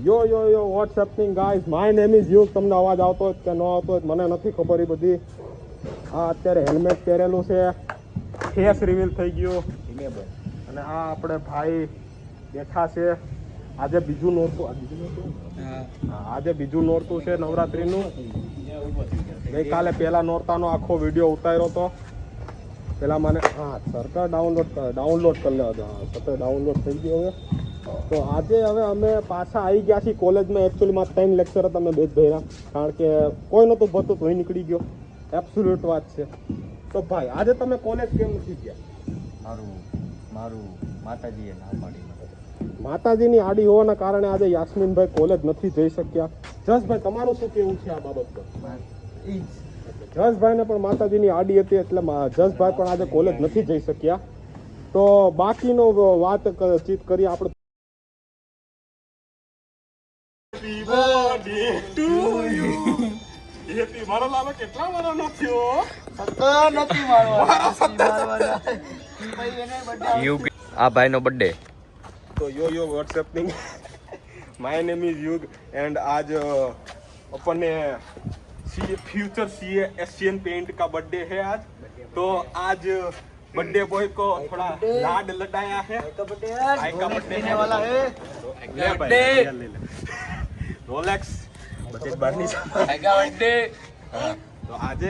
Yo what's happening guys, my name is યુગ। તમને અવાજ આવતો હોય કે ન આવતો હોય મને નથી ખબર એ બધી। આ અત્યારે હેલ્મેટ પહેરેલું છે, ફેસ રિવીલ થઈ ગયું અને આ આપણે ભાઈ બેઠા છે। આજે બીજું નોરતું આજે બીજું નોરતું છે નવરાત્રીનું। ગઈકાલે પહેલા નોરતાનો આખો વિડીયો ઉતાર્યો હતો। પેલા મને સરકાર ડાઉનલોડ કરી લેવા દો। સરકાર ડાઉનલોડ થઈ ગયો હવે। તો આજે હવે અમે પાછા આવી ગયા છીએ કોલેજમાં। એકચ્યુઅલીમાં 3 લેક્ચર હતા, અમે બે જ ભર્યા કારણ કે કોઈ નહોતું ભરતું તોય નીકળી ગયો। એબ્સોલ્યુટ વાત છે। તો ભાઈ આજે તમે કોલેજ કેમ નથી ગયા? મારું માતાજીએ ના પાડી। માતાજીની આડી હોવાના કારણે આજે યાસ્મીનભાઈ કોલેજ નથી જઈ શક્યા। જસભાઈ તમારું શું કહેવું છે આ બાબત પર? જસભાઈને પણ માતાજીની આડી હતી એટલે જસભાઈ પણ આજે કોલેજ નથી જઈ શક્યા। તો બાકીનો વાતચીત કરીએ આપણે। કેટલા વર્ષનો થયો? આ ભાઈનો બર્થડે। तो यो व्हाट्सएपिंग माय नेम इज युग एंड आज अपने फ्यूचर सीए एशियन पेंट का बर्थडे है आज। तो आज बर्थडे बॉय को थोड़ा लाड लडाया है। भाई का बर्थडे होने वाला है। ले भाई ले रोलेक्स बजट बाहर नहीं बर्थडे। तो आज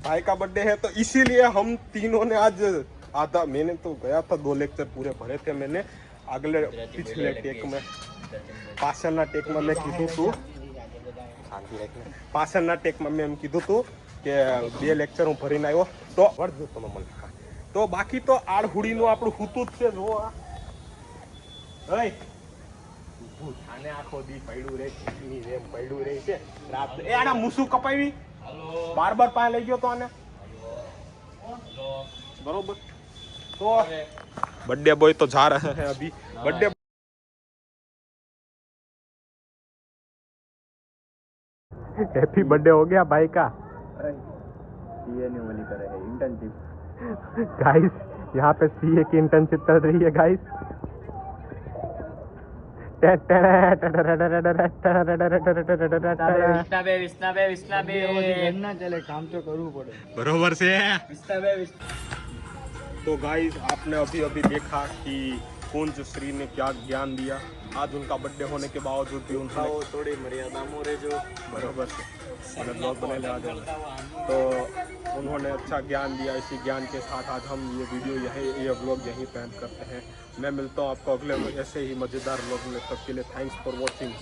भाई का बर्थडे है तो इसीलिए हम तीनों ने आज आधा, मैंने तो गया था 2 लेक्चर पूरे भरे थे मैंने। આગલે पिछले टेक में પાછળના ટેકમાં મેં કીધું હતું પાછળના ટેકમાં મેં એમ કીધું હતું કે 2 લેક્ચર હું ભરીને આવ્યો તો વળજો તમે મને। તો બાકી તો આડ હુડીનું આપણું હુતું જ છે। જો આને આખો દી પડ્યું રહે ની રેમ પડ્યું રહે છે રાત એ આના મૂસું કપાવી બાર પાસે લઈ ગયો તો આને બરોબર। तो बर्थडे बॉय तो जा रहे हैं अभी। बर्थडे हैप्पी बर्थडे हो गया भाई का। सीए ने वाली करे है इंटर्नशिप। गाइस यहाँ पे सीए की इंटर्नशिप चल रही है गाइस। काम तो करવું પડે बरोबर से। तो गाइस आपने अभी देखा कि कुंज श्री ने क्या ज्ञान दिया। आज उनका बर्थडे होने के बावजूद भी उनका थोड़ी मर्यादा मोरे जो बराबर से ब्लॉग बने लगा। तो उन्होंने अच्छा ज्ञान दिया। इसी ज्ञान के साथ आज हम ये वीडियो ये ब्लॉग यहीं पे एंड करते हैं। मैं मिलता हूँ आपको अगले ऐसे ही मज़ेदार ब्लॉग में। तब के लिए थैंक्स फॉर वॉचिंग।